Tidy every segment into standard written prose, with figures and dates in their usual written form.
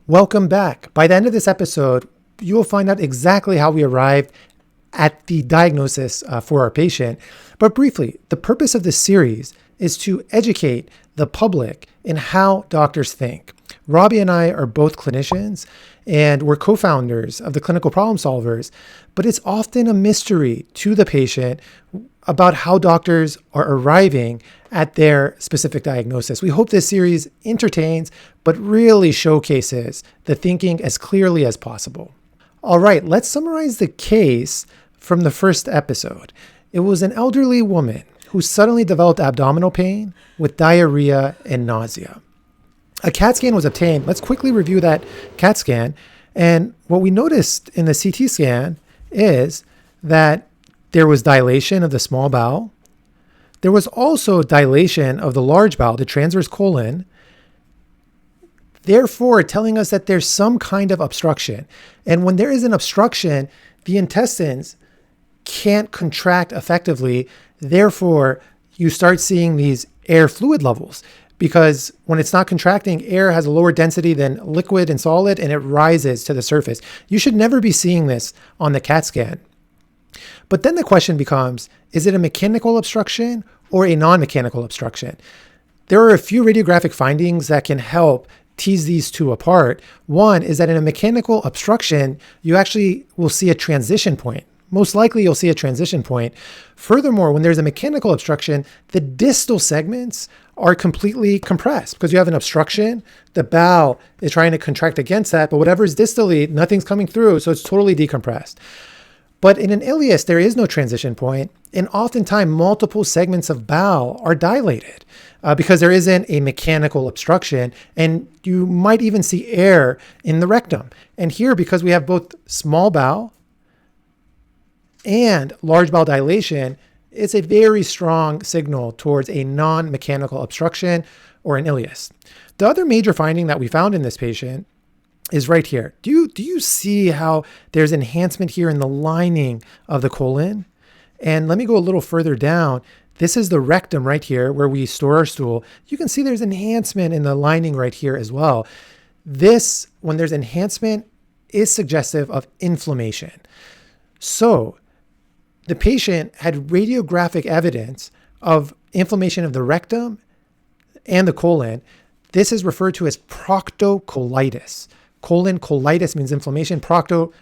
Welcome back. By the end of this episode, you will find out exactly how we arrived at the diagnosis for our patient. But briefly, the purpose of this series is to educate the public in how doctors think. Robbie and I are both clinicians, and we're co-founders of the Clinical Problem Solvers, but it's often a mystery to the patient about how doctors are arriving at their specific diagnosis. We hope this series entertains, but really showcases the thinking as clearly as possible. All right, let's summarize the case from the first episode. It was an elderly woman who suddenly developed abdominal pain with diarrhea and nausea. A CAT scan was obtained. Let's quickly review that CAT scan. And what we noticed in the CT scan is that there was dilation of the small bowel. There was also dilation of the large bowel, the transverse colon, therefore telling us that there's some kind of obstruction. And when there is an obstruction, the intestines can't contract effectively. Therefore, you start seeing these air fluid levels, because when it's not contracting, air has a lower density than liquid and solid, and it rises to the surface. You should never be seeing this on the CAT scan. But then the question becomes, is it a mechanical obstruction or a non-mechanical obstruction? There are a few radiographic findings that can help tease these two apart. One is that in a mechanical obstruction, you actually will see a transition point. Most likely you'll see a transition point. Furthermore, when there's a mechanical obstruction, the distal segments are completely compressed because you have an obstruction. The bowel is trying to contract against that, but whatever's distally, nothing's coming through, so it's totally decompressed. But in an ileus, there is no transition point, and oftentimes multiple segments of bowel are dilated because there isn't a mechanical obstruction, and you might even see air in the rectum. And here, because we have both small bowel and large bowel dilation, it's a very strong signal towards a non-mechanical obstruction or an ileus. The other major finding that we found in this patient is right here. Do you see how there's enhancement here in the lining of the colon? And let me go a little further down. This is the rectum right here where we store our stool. You can see there's enhancement in the lining right here as well. This, when there's enhancement, is suggestive of inflammation. So the patient had radiographic evidence of inflammation of the rectum and the colon. This is referred to as proctocolitis. Colitis means inflammation, procto,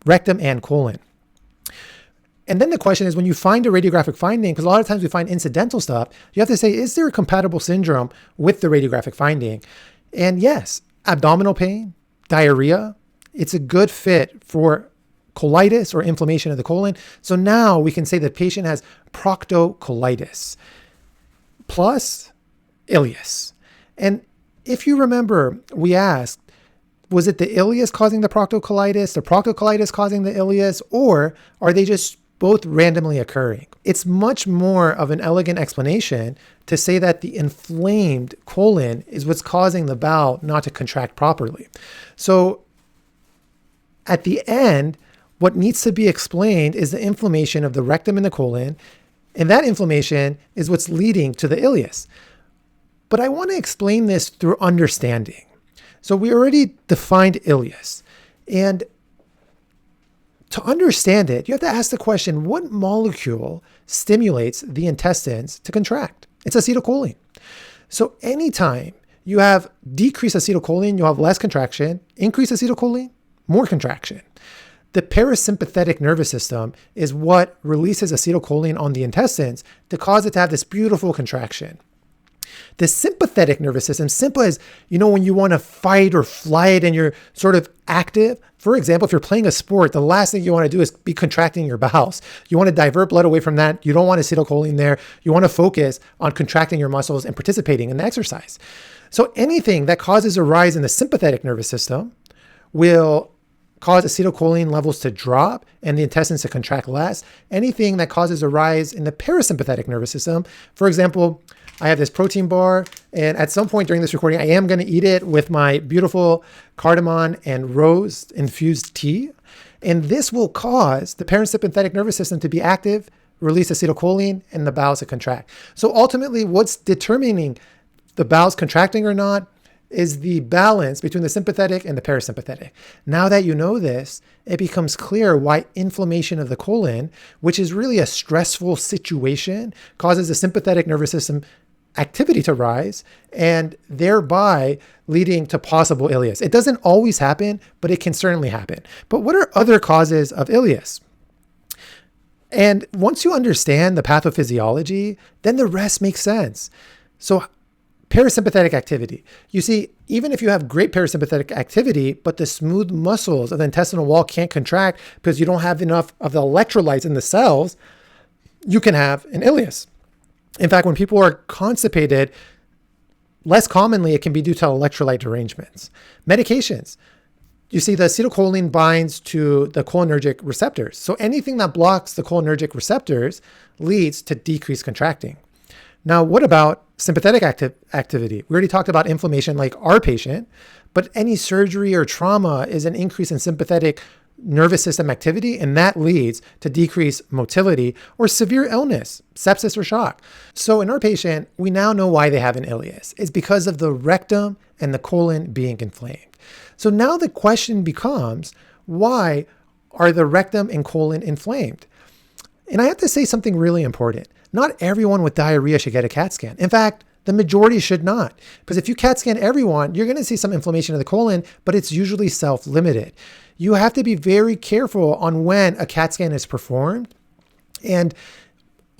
rectum, and colon. And then the question is, when you find a radiographic finding, because a lot of times we find incidental stuff, you have to say, is there a compatible syndrome with the radiographic finding? And yes, abdominal pain, diarrhea, it's a good fit for colitis or inflammation of the colon. So now we can say the patient has proctocolitis plus ileus. And if you remember, we asked, was it the ileus causing the proctocolitis causing the ileus, or are they just both randomly occurring? It's much more of an elegant explanation to say that the inflamed colon is what's causing the bowel not to contract properly. So at the end, what needs to be explained is the inflammation of the rectum and the colon, and that inflammation is what's leading to the ileus. But I want to explain this through understanding. So we already defined ileus, and to understand it, you have to ask the question, what molecule stimulates the intestines to contract? It's acetylcholine. So anytime you have decreased acetylcholine, you have less contraction. Increased acetylcholine, more contraction. The parasympathetic nervous system is what releases acetylcholine on the intestines to cause it to have this beautiful contraction. The sympathetic nervous system, simple as, when you want to fight or flight and you're sort of active. For example, if you're playing a sport, the last thing you want to do is be contracting your bowels. You want to divert blood away from that. You don't want acetylcholine there. You want to focus on contracting your muscles and participating in the exercise. So anything that causes a rise in the sympathetic nervous system will cause acetylcholine levels to drop and the intestines to contract less. Anything that causes a rise in the parasympathetic nervous system, for example, I have this protein bar, and at some point during this recording, I am going to eat it with my beautiful cardamom and rose infused tea. And this will cause the parasympathetic nervous system to be active, release acetylcholine, and the bowels to contract. So ultimately, what's determining the bowels contracting or not is the balance between the sympathetic and the parasympathetic. Now that you know this, it becomes clear why inflammation of the colon, which is really a stressful situation, causes the sympathetic nervous system activity to rise and thereby leading to possible ileus. It doesn't always happen, but it can certainly happen. But what are other causes of ileus? And once you understand the pathophysiology, then the rest makes sense. So parasympathetic activity. You see, even if you have great parasympathetic activity, but the smooth muscles of the intestinal wall can't contract because you don't have enough of the electrolytes in the cells, you can have an ileus. In fact, when people are constipated, less commonly, it can be due to electrolyte derangements. Medications. You see, the acetylcholine binds to the cholinergic receptors. So anything that blocks the cholinergic receptors leads to decreased contracting. Now, what about sympathetic activity? We already talked about inflammation like our patient, but any surgery or trauma is an increase in sympathetic nervous system activity, and that leads to decreased motility or severe illness, sepsis or shock. So in our patient, we now know why they have an ileus. It's because of the rectum and the colon being inflamed. So now the question becomes, why are the rectum and colon inflamed? And I have to say something really important. Not everyone with diarrhea should get a CAT scan. In fact, the majority should not. Because if you CAT scan everyone, you're going to see some inflammation of the colon, but it's usually self-limited. You have to be very careful on when a CAT scan is performed. And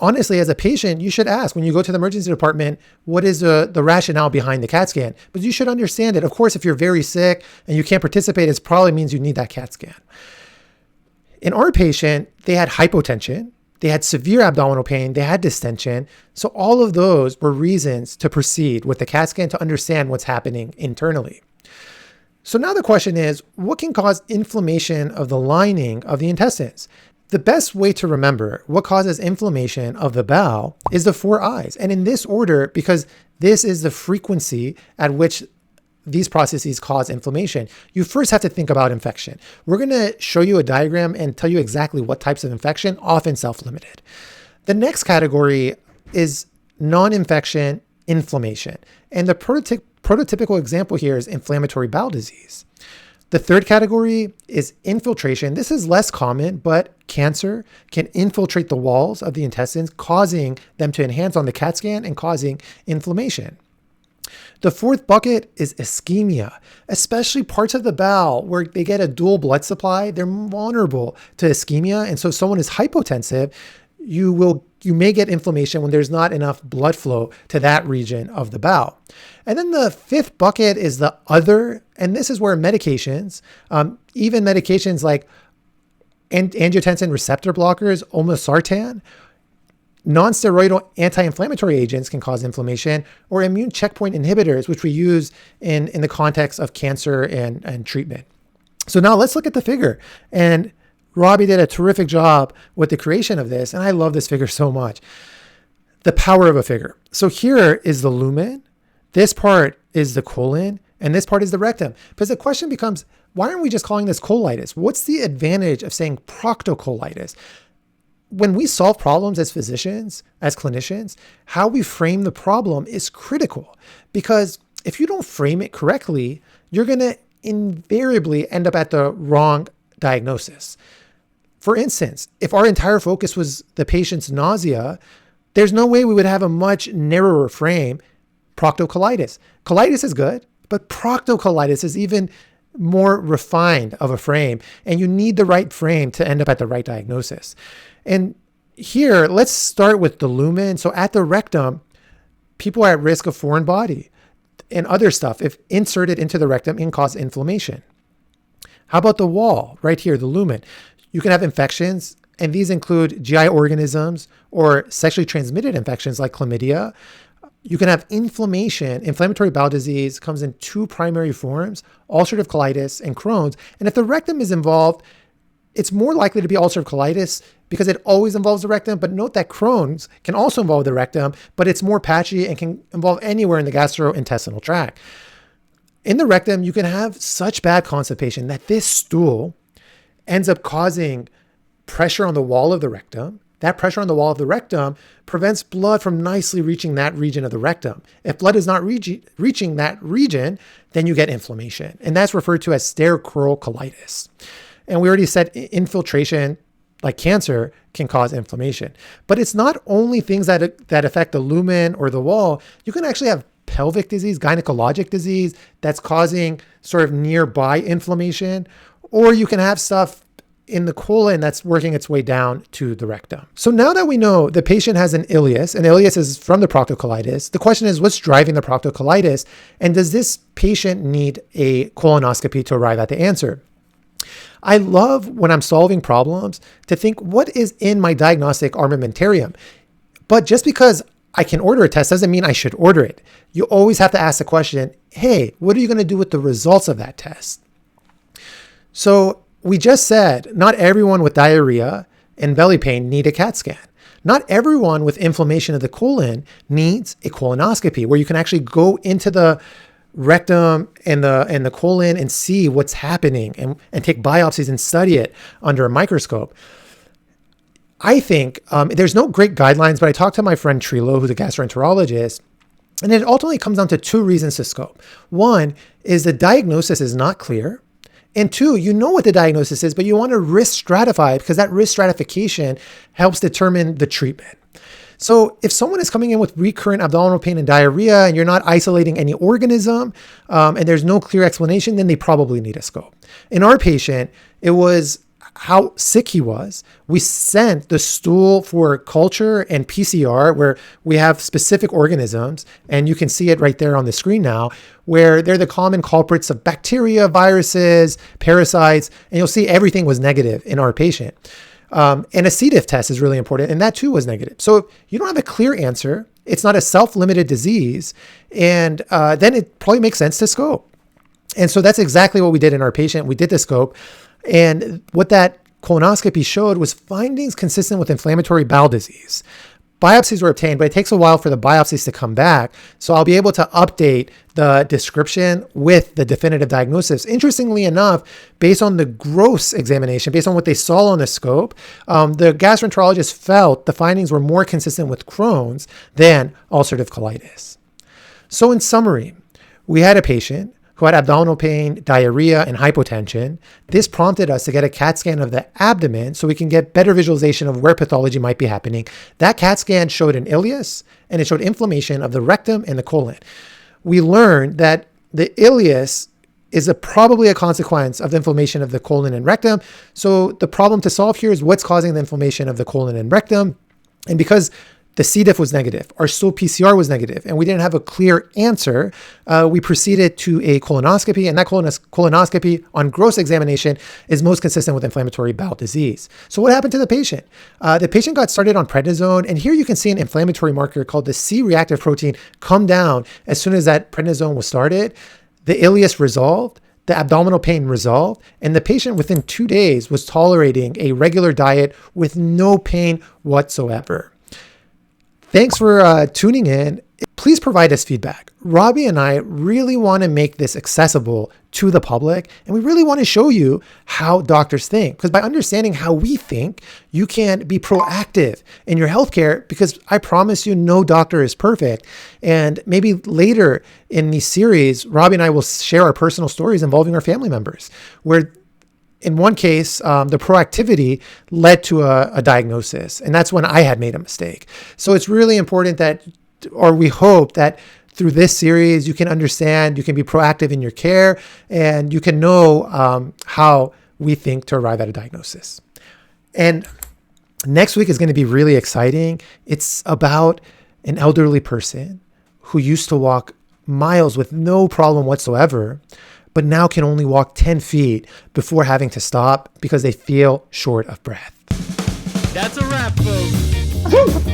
honestly, as a patient, you should ask when you go to the emergency department, what is the rationale behind the CAT scan? But you should understand it. Of course, if you're very sick and you can't participate, it probably means you need that CAT scan. In our patient, they had hypotension. They had severe abdominal pain, they had distension. So all of those were reasons to proceed with the CAT scan to understand what's happening internally. So now the question is, what can cause inflammation of the lining of the intestines? The best way to remember what causes inflammation of the bowel is the 4 I's. And in this order, because this is the frequency at which these processes cause inflammation, you first have to think about infection. We're going to show you a diagram and tell you exactly what types of infection, often self-limited. The next category is non-infection inflammation. And the prototypical example here is inflammatory bowel disease. The third category is infiltration. This is less common, but cancer can infiltrate the walls of the intestines, causing them to enhance on the CAT scan and causing inflammation. The fourth bucket is ischemia, especially parts of the bowel where they get a dual blood supply. They're vulnerable to ischemia. And so if someone is hypotensive, you may get inflammation when there's not enough blood flow to that region of the bowel. And then the fifth bucket is the other, and this is where medications, even medications like angiotensin receptor blockers, olmesartan, non-steroidal anti-inflammatory agents can cause inflammation, or immune checkpoint inhibitors, which we use in the context of cancer and treatment. So now let's look at the figure. And Robbie did a terrific job with the creation of this, and I love this figure so much. The power of a figure. So here is the lumen, this part is the colon, and this part is the rectum. Because the question becomes, why aren't we just calling this colitis? What's the advantage of saying proctocolitis? When we solve problems as physicians, as clinicians, how we frame the problem is critical, because if you don't frame it correctly, you're going to invariably end up at the wrong diagnosis. For instance, if our entire focus was the patient's nausea, there's no way we would have a much narrower frame. Proctocolitis. Colitis is good, but proctocolitis is even more refined of a frame, and you need the right frame to end up at the right diagnosis. And here, let's start with the lumen. So at the rectum, people are at risk of foreign body and other stuff. If inserted into the rectum, it can cause inflammation. How about the wall right here, the lumen? You can have infections, and these include GI organisms or sexually transmitted infections like chlamydia. You can have inflammation. Inflammatory bowel disease comes in 2 primary forms, ulcerative colitis and Crohn's. And if the rectum is involved, it's more likely to be ulcerative colitis because it always involves the rectum. But note that Crohn's can also involve the rectum, but it's more patchy and can involve anywhere in the gastrointestinal tract. In the rectum, you can have such bad constipation that this stool ends up causing pressure on the wall of the rectum that pressure on the wall of the rectum prevents blood from nicely reaching that region of the rectum. If blood is not reaching that region, then you get inflammation. And that's referred to as sterocrural colitis. And we already said infiltration, like cancer, can cause inflammation. But it's not only things that affect the lumen or the wall. You can actually have pelvic disease, gynecologic disease that's causing sort of nearby inflammation, or you can have stuff in the colon that's working its way down to the rectum. So now that we know the patient has an ileus, and ileus is from the proctocolitis, the question is what's driving the proctocolitis, and does this patient need a colonoscopy to arrive at the answer? I love when I'm solving problems to think what is in my diagnostic armamentarium. But just because I can order a test doesn't mean I should order it. You always have to ask the question, hey, what are you going to do with the results of that test? So we just said not everyone with diarrhea and belly pain need a CAT scan. Not everyone with inflammation of the colon needs a colonoscopy where you can actually go into the rectum and the colon and see what's happening and take biopsies and study it under a microscope. I think there's no great guidelines, but I talked to my friend Trilo, who's a gastroenterologist, and it ultimately comes down to two reasons to scope. One is the diagnosis is not clear. And two, you know what the diagnosis is, but you want to risk stratify because that risk stratification helps determine the treatment. So if someone is coming in with recurrent abdominal pain and diarrhea and you're not isolating any organism and there's no clear explanation, then they probably need a scope. In our patient, it was how sick he was. We sent the stool for culture and PCR where we have specific organisms, and you can see it right there on the screen now, where they're the common culprits of bacteria, viruses, parasites, and you'll see everything was negative in our patient. And a C. diff test is really important, and that too was negative. So if you don't have a clear answer, it's not a self-limited disease, and then it probably makes sense to scope. And so that's exactly what we did in our patient. We did the scope, and what that colonoscopy showed was findings consistent with inflammatory bowel disease. Biopsies were obtained, but it takes a while for the biopsies to come back. So I'll be able to update the description with the definitive diagnosis. Interestingly enough, based on the gross examination, based on what they saw on the scope, the gastroenterologist felt the findings were more consistent with Crohn's than ulcerative colitis. So in summary, we had a patient who had abdominal pain, diarrhea, and hypotension. This prompted us to get a CAT scan of the abdomen so we can get better visualization of where pathology might be happening. That CAT scan showed an ileus, and it showed inflammation of the rectum and the colon. We learned that the ileus is probably a consequence of the inflammation of the colon and rectum. So the problem to solve here is what's causing the inflammation of the colon and rectum. And because the C. diff was negative, our stool PCR was negative, and we didn't have a clear answer, we proceeded to a colonoscopy, and that colonoscopy on gross examination is most consistent with inflammatory bowel disease. So what happened to the patient? The patient got started on prednisone, and here you can see an inflammatory marker called the C-reactive protein come down as soon as that prednisone was started. The ileus resolved, the abdominal pain resolved, and the patient within 2 days was tolerating a regular diet with no pain whatsoever. Thanks for tuning in. Please provide us feedback. Robbie and I really want to make this accessible to the public, and we really want to show you how doctors think, because by understanding how we think, you can be proactive in your healthcare, because I promise you no doctor is perfect. And maybe later in the series, Robbie and I will share our personal stories involving our family members, where in one case, the proactivity led to a diagnosis, and that's when I had made a mistake. So it's really important that, or we hope that through this series, you can understand, you can be proactive in your care, and you can know how we think to arrive at a diagnosis. And next week is going to be really exciting. It's about an elderly person who used to walk miles with no problem whatsoever, but now can only walk 10 feet before having to stop because they feel short of breath. That's a wrap, folks.